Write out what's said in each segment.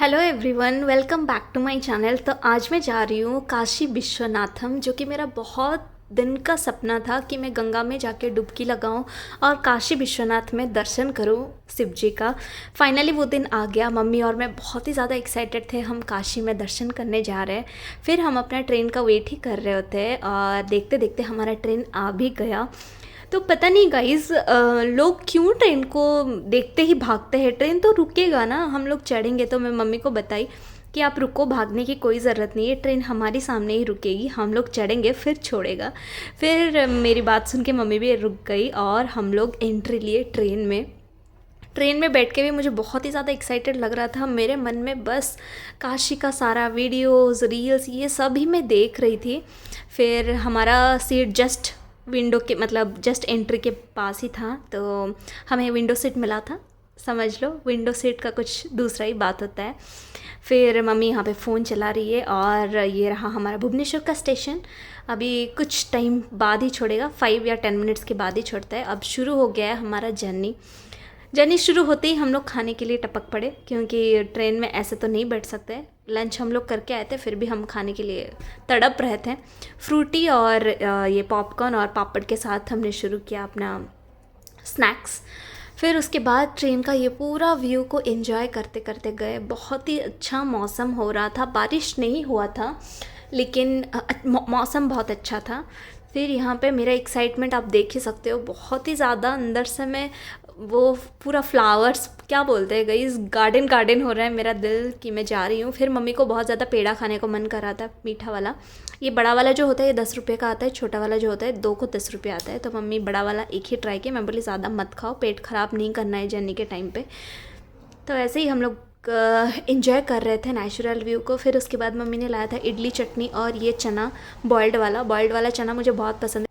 Hello everyone, welcome back to my channel. तो आज मैं जा रही हूँ काशी विश्वनाथम, जो कि मेरा बहुत दिन का सपना था कि मैं गंगा में जाके डुबकी लगाऊं और काशी विश्वनाथ में दर्शन करूं शिव जी का। फाइनली वो दिन आ गया। मम्मी और मैं बहुत ही ज़्यादा एक्साइटेड थे, हम काशी में दर्शन करने जा रहे हैं। फिर हम अपना ट्रेन का वेट ही कर रहे होते हैं और देखते देखते हमारा ट्रेन आ भी गया। तो पता नहीं गाइस, लोग क्यों ट्रेन को देखते ही भागते हैं। ट्रेन तो रुकेगा ना, हम लोग चढ़ेंगे। तो मैं मम्मी को बताई कि आप रुको, भागने की कोई ज़रूरत नहीं है, ट्रेन हमारी सामने ही रुकेगी, हम लोग चढ़ेंगे फिर छोड़ेगा। फिर मेरी बात सुन के मम्मी भी रुक गई और हम लोग एंट्री लिए ट्रेन में। ट्रेन में बैठ के भी मुझे बहुत ही ज़्यादा एक्साइटेड लग रहा था। मेरे मन में बस काशी का सारा वीडियोस रील्स ये सब ही मैं देख रही थी। फिर हमारा सीट जस्ट विंडो के मतलब जस्ट एंट्री के पास ही था, तो हमें विंडो सीट मिला था। समझ लो, विंडो सीट का कुछ दूसरा ही बात होता है। फिर मम्मी यहाँ पे फ़ोन चला रही है और ये रहा हमारा भुवनेश्वर का स्टेशन। अभी कुछ टाइम बाद ही छोड़ेगा, 5 या 10 मिनट्स के बाद ही छोड़ता है। अब शुरू हो गया है हमारा जर्नी। जर्नी शुरू होते ही हम लोग खाने के लिए टपक पड़े, क्योंकि ट्रेन में ऐसे तो नहीं बैठ सकते। लंच हम लोग करके आए थे, फिर भी हम खाने के लिए तड़प रहे थे। फ्रूटी और ये पॉपकॉर्न और पापड़ के साथ हमने शुरू किया अपना स्नैक्स। फिर उसके बाद ट्रेन का ये पूरा व्यू को एंजॉय करते करते गए। बहुत ही अच्छा मौसम हो रहा था, बारिश नहीं हुआ था लेकिन मौसम बहुत अच्छा था। फिर यहाँ पे मेरा एक्साइटमेंट आप देख ही सकते हो, बहुत ही ज़्यादा अंदर से मैं वो पूरा फ्लावर्स क्या बोलते हैं गई, गार्डन गार्डन हो रहा है मेरा दिल कि मैं जा रही हूँ। फिर मम्मी को बहुत ज़्यादा पेड़ा खाने को मन कर रहा था, मीठा वाला। ये बड़ा वाला जो होता है ये 10 रुपये का आता है, छोटा वाला जो होता है 2 को 10 रुपये आता है। तो मम्मी बड़ा वाला एक ही ट्राई किया। मैं बोली ज़्यादा मत खाओ, पेट ख़राब नहीं करना है जर्नी के टाइम पे। तो ऐसे ही हम लोग इन्जॉय कर रहे थे नेचुरल व्यू को। फिर उसके बाद मम्मी ने लाया था इडली चटनी और ये चना, बॉयल्ड वाला चना मुझे बहुत पसंद है।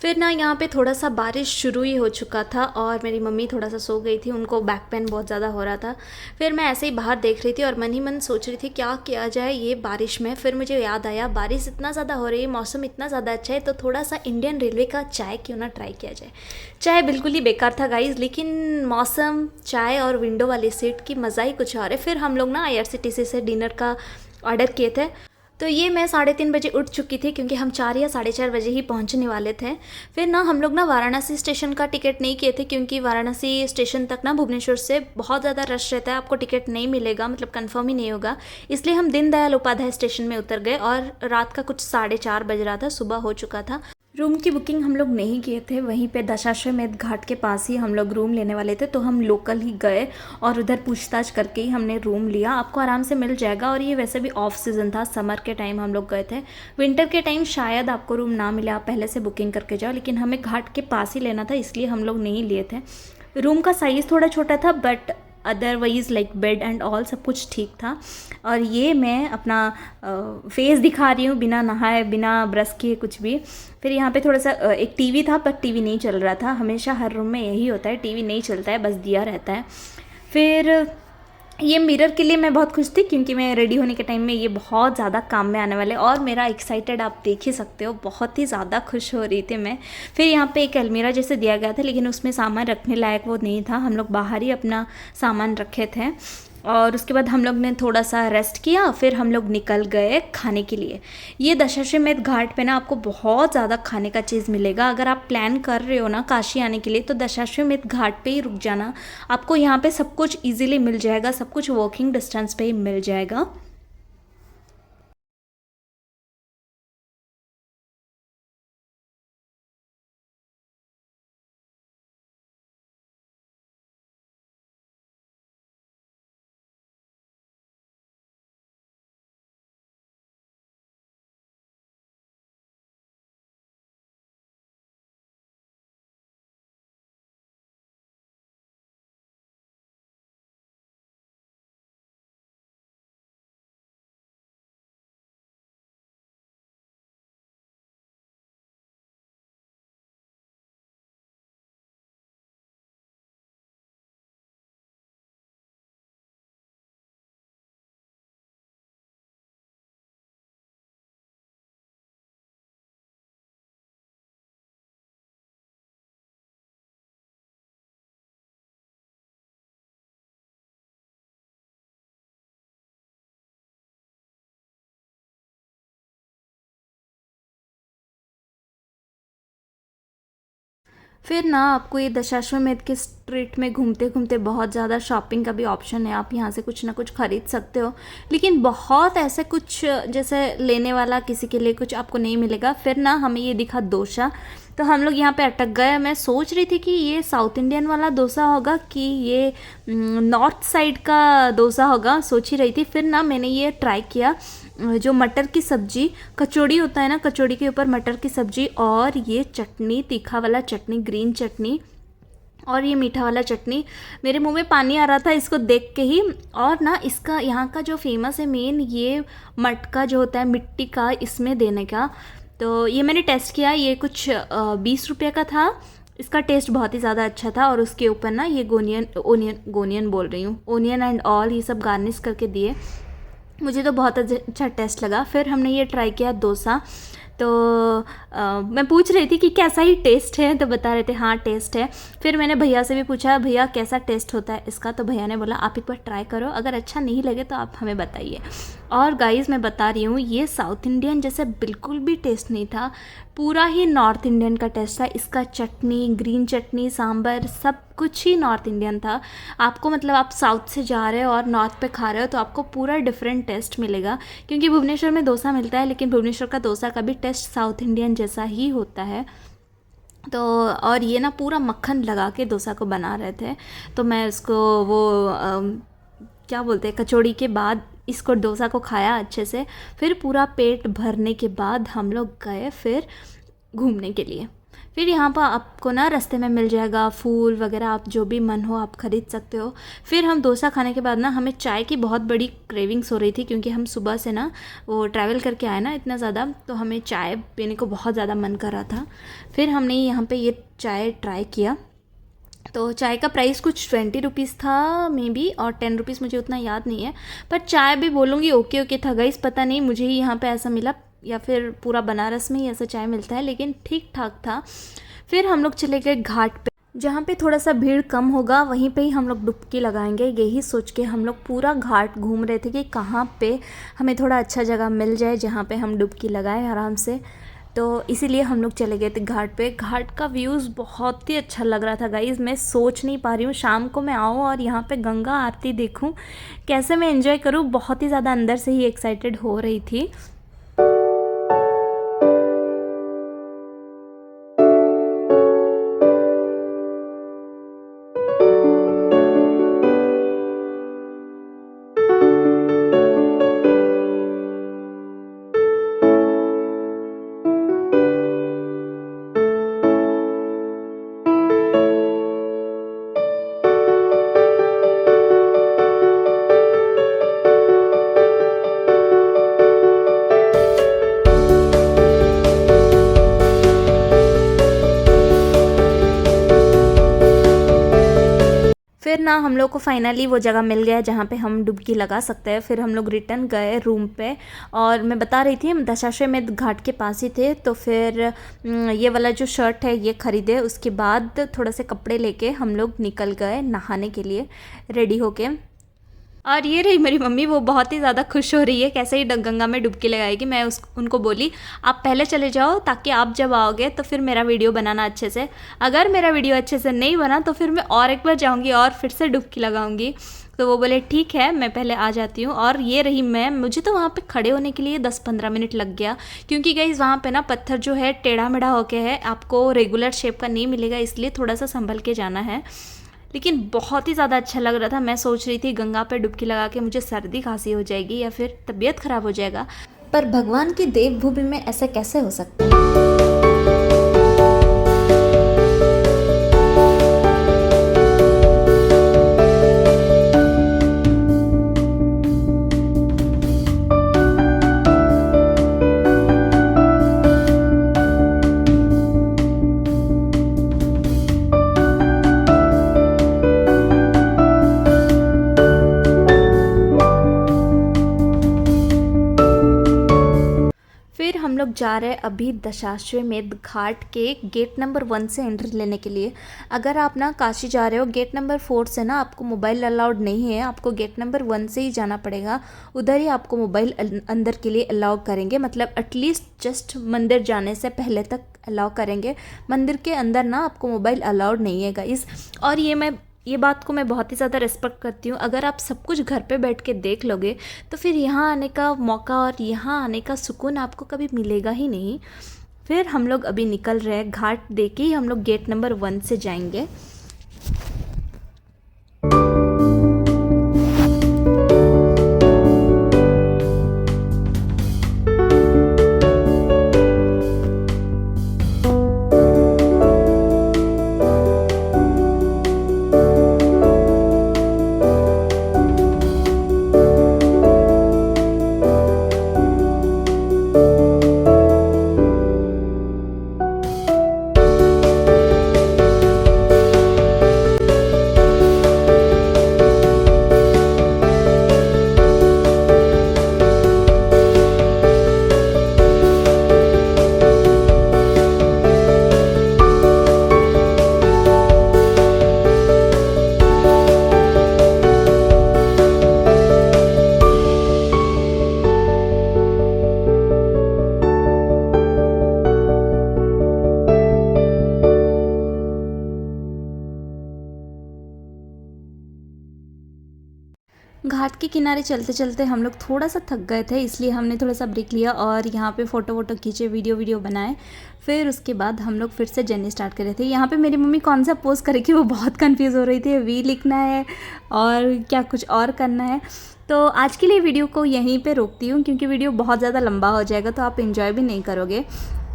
फिर ना यहाँ पे थोड़ा सा बारिश शुरू ही हो चुका था और मेरी मम्मी थोड़ा सा सो गई थी, उनको बैक पेन बहुत ज़्यादा हो रहा था। फिर मैं ऐसे ही बाहर देख रही थी और मन ही मन सोच रही थी क्या किया जाए ये बारिश में। फिर मुझे याद आया बारिश इतना ज़्यादा हो रही है, मौसम इतना ज़्यादा अच्छा है, तो थोड़ा सा इंडियन रेलवे का चाय क्यों ना ट्राई किया जाए। चाय बिल्कुल ही बेकार था गाइज, लेकिन मौसम, चाय और विंडो वाली सीट की मज़ा ही कुछ और है। फिर हम लोग ना IRCTC से डिनर का ऑर्डर किए थे। तो ये मैं 3:30 बजे उठ चुकी थी, क्योंकि हम 4 या 4:30 बजे ही पहुंचने वाले थे। फिर ना हम लोग ना वाराणसी स्टेशन का टिकट नहीं किए थे, क्योंकि वाराणसी स्टेशन तक ना भुवनेश्वर से बहुत ज़्यादा रश रहता है, आपको टिकट नहीं मिलेगा, मतलब कंफर्म ही नहीं होगा। इसलिए हम दीनदयाल उपाध्याय स्टेशन में उतर गए और रात का कुछ 4:30 बज रहा था, सुबह हो चुका था। रूम की बुकिंग हम लोग नहीं किए थे, वहीं पे दशाश्वमेध घाट के पास ही हम लोग रूम लेने वाले थे, तो हम लोकल ही गए और उधर पूछताछ करके ही हमने रूम लिया। आपको आराम से मिल जाएगा और ये वैसे भी ऑफ सीज़न था, समर के टाइम हम लोग गए थे। विंटर के टाइम शायद आपको रूम ना मिले, आप पहले से बुकिंग करके जाओ, लेकिन हमें घाट के पास ही लेना था, इसलिए हम लोग नहीं लिए थे। रूम का साइज़ थोड़ा छोटा था, but otherwise like bed and all सब कुछ ठीक था। और ये मैं अपना फेस दिखा रही हूँ बिना नहाए बिना ब्रश किए कुछ भी। फिर यहाँ पे थोड़ा सा एक टीवी था, पर टीवी नहीं चल रहा था। हमेशा हर रूम में यही होता है, टीवी नहीं चलता है, बस दिया रहता है। फिर ये मिरर के लिए मैं बहुत खुश थी, क्योंकि मैं रेडी होने के टाइम में ये बहुत ज़्यादा काम में आने वाले, और मेरा एक्साइटेड आप देख ही सकते हो, बहुत ही ज़्यादा खुश हो रही थी मैं। फिर यहाँ पे एक अलमीरा जैसे दिया गया था, लेकिन उसमें सामान रखने लायक वो नहीं था, हम लोग बाहर ही अपना सामान रखे थे। और उसके बाद हम लोग ने थोड़ा सा रेस्ट किया, फिर हम लोग निकल गए खाने के लिए। ये दशाश्वमेध घाट पे ना आपको बहुत ज़्यादा खाने का चीज़ मिलेगा। अगर आप प्लान कर रहे हो ना काशी आने के लिए, तो दशाश्वमेध घाट पे ही रुक जाना, आपको यहाँ पे सब कुछ इजीली मिल जाएगा, सब कुछ वॉकिंग डिस्टेंस पे ही मिल जाएगा। फिर ना आपको ये दशाश्वमेध के स्ट्रीट में घूमते घूमते बहुत ज़्यादा शॉपिंग का भी ऑप्शन है, आप यहाँ से कुछ ना कुछ ख़रीद सकते हो, लेकिन बहुत ऐसे कुछ जैसे लेने वाला किसी के लिए कुछ आपको नहीं मिलेगा। फिर ना हमें ये दिखा डोसा, तो हम लोग यहाँ पे अटक गए। मैं सोच रही थी कि ये साउथ इंडियन वाला डोसा होगा कि ये नॉर्थ साइड का डोसा होगा, सोच ही रही थी। फिर ना मैंने ये ट्राई किया, जो मटर की सब्ज़ी कचौड़ी होता है ना, कचौड़ी के ऊपर मटर की सब्ज़ी और ये चटनी, तीखा वाला चटनी, ग्रीन चटनी और ये मीठा वाला चटनी, मेरे मुंह में पानी आ रहा था इसको देख के ही। और ना इसका यहाँ का जो फेमस है मेन, ये मटका जो होता है मिट्टी का, इसमें देने का। तो ये मैंने टेस्ट किया, ये कुछ 20 रुपये का था। इसका टेस्ट बहुत ही ज़्यादा अच्छा था। और उसके ऊपर ना ये गोनियन बोल रही हूँ, ओनियन एंड ऑल ये सब गार्निश करके दिए। मुझे तो बहुत अच्छा टेस्ट लगा। फिर हमने ये ट्राई किया डोसा, तो मैं पूछ रही थी कि कैसा ही टेस्ट है, तो बता रहे थे हाँ टेस्ट है। फिर मैंने भैया से भी पूछा, भैया कैसा टेस्ट होता है इसका, तो भैया ने बोला आप एक बार ट्राई करो, अगर अच्छा नहीं लगे तो आप हमें बताइए। और गाइस मैं बता रही हूँ, ये साउथ इंडियन जैसे बिल्कुल भी टेस्ट नहीं था, पूरा ही नॉर्थ इंडियन का टेस्ट था। इसका चटनी, ग्रीन चटनी, सांभर, सब कुछ ही नॉर्थ इंडियन था। आपको मतलब आप साउथ से जा रहे हो और नॉर्थ पे खा रहे हो तो आपको पूरा डिफरेंट टेस्ट मिलेगा, क्योंकि भुवनेश्वर में डोसा मिलता है, लेकिन भुवनेश्वर का डोसा का भी टेस्ट साउथ इंडियन जैसा ही होता है। तो और ये ना पूरा मक्खन लगा के डोसा को बना रहे थे, तो मैं उसको वो क्या बोलते हैं, कचौड़ी के बाद इसको डोसा को खाया अच्छे से। फिर पूरा पेट भरने के बाद हम लोग गए फिर घूमने के लिए। फिर यहाँ पर आपको ना रास्ते में मिल जाएगा फूल वगैरह, आप जो भी मन हो आप ख़रीद सकते हो। फिर हम डोसा खाने के बाद ना हमें चाय की बहुत बड़ी क्रेविंग्स हो रही थी, क्योंकि हम सुबह से ना वो ट्रैवल करके आए ना इतना ज़्यादा, तो हमें चाय पीने को बहुत ज़्यादा मन कर रहा था। फिर हमने यहाँ पे ये चाय ट्राई किया। तो चाय का प्राइस कुछ 20 रुपीज़ था मे बी, और 10 रुपीज़, मुझे उतना याद नहीं है। पर चाय भी बोलूँगी ओके ओके था गाइस, पता नहीं मुझे ही यहाँ पे ऐसा मिला या फिर पूरा बनारस में ही ऐसा चाय मिलता है, लेकिन ठीक ठाक था। फिर हम लोग चले गए घाट पे, जहाँ पे थोड़ा सा भीड़ कम होगा वहीं पे ही हम लोग डुबकी लगाएंगे। यही सोच के हम लोग पूरा घाट घूम रहे थे कि कहाँ पे हमें थोड़ा अच्छा जगह मिल जाए जहाँ पे हम डुबकी लगाएं आराम से। तो इसीलिए हम लोग चले गए थे घाट पे। घाट का व्यूज़ बहुत ही अच्छा लग रहा था गाइज़, मैं सोच नहीं पा रही हूँ शाम को मैं आऊँ और यहाँ पे गंगा आरती देखूँ, कैसे मैं एंजॉय करूँ। बहुत ही ज़्यादा अंदर से ही एक्साइटेड हो रही थी। फिर ना हम लोग को फाइनली वो जगह मिल गया जहाँ पे हम डुबकी लगा सकते हैं। फिर हम लोग रिटर्न गए रूम पे, और मैं बता रही थी हम दशाश्वमेध घाट के पास ही थे। तो फिर ये वाला जो शर्ट है ये ख़रीदे, उसके बाद थोड़े से कपड़े लेके हम लोग निकल गए नहाने के लिए रेडी होके। और ये रही मेरी मम्मी, वो बहुत ही ज़्यादा खुश हो रही है कैसे ही गंगा में डुबकी लगाएगी। मैं उनको बोली आप पहले चले जाओ, ताकि आप जब आओगे तो फिर मेरा वीडियो बनाना अच्छे से। अगर मेरा वीडियो अच्छे से नहीं बना तो फिर मैं और एक बार जाऊँगी और फिर से डुबकी लगाऊँगी। तो वो बोले ठीक है मैं पहले आ जाती हूँ। और ये रही मैं, मुझे तो वहाँ पे खड़े होने के लिए 10-15 मिनट लग गया, क्योंकि गाइस वहाँ पे ना पत्थर जो है टेढ़ा मेढ़ा होके है, आपको रेगुलर शेप का नहीं मिलेगा, इसलिए थोड़ा सा संभल के जाना है। लेकिन बहुत ही ज़्यादा अच्छा लग रहा था। मैं सोच रही थी गंगा पे डुबकी लगा के मुझे सर्दी खांसी हो जाएगी या फिर तबीयत ख़राब हो जाएगा, पर भगवान की देवभूमि में ऐसा कैसे हो सकता है। फिर हम लोग लोग जा रहे हैं अभी दशाश्वमेध घाट के गेट नंबर 1 से एंट्री लेने के लिए। अगर आप ना काशी जा रहे हो गेट नंबर 4 से ना आपको मोबाइल अलाउड नहीं है, आपको गेट नंबर 1 से ही जाना पड़ेगा। उधर ही आपको मोबाइल अंदर के लिए अलाउ करेंगे, मतलब एटलीस्ट जस्ट मंदिर जाने से पहले तक अलाउ करेंगे। मंदिर के अंदर ना आपको मोबाइल अलाउड नहीं है गाइस। और ये बात को मैं बहुत ही ज़्यादा रिस्पेक्ट करती हूँ। अगर आप सब कुछ घर पे बैठ के देख लोगे तो फिर यहाँ आने का मौका और यहाँ आने का सुकून आपको कभी मिलेगा ही नहीं। फिर हम लोग अभी निकल रहे हैं, घाट देके ही हम लोग गेट नंबर 1 से जाएंगे। घाट के किनारे चलते चलते हम लोग थोड़ा सा थक गए थे, इसलिए हमने थोड़ा सा ब्रेक लिया और यहाँ पे फ़ोटो वोटो खींचे, वीडियो बनाए। फिर उसके बाद हम लोग फिर से जर्नी स्टार्ट कर रहे थे। यहाँ पे मेरी मम्मी कौन सा पोस्ट करेगी वो बहुत कंफ्यूज हो रही थी, वी लिखना है और क्या कुछ और करना है। तो आज के लिए वीडियो को यहीं पे रोकती हूँ क्योंकि वीडियो बहुत ज़्यादा लंबा हो जाएगा तो आप इन्जॉय भी नहीं करोगे।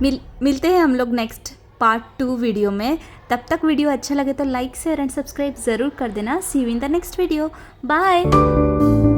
मिलते हैं हम लोग नेक्स्ट पार्ट 2 वीडियो में। तब तक वीडियो अच्छा लगे तो लाइक शेयर एंड सब्सक्राइब ज़रूर कर देना। See you in the next video, bye.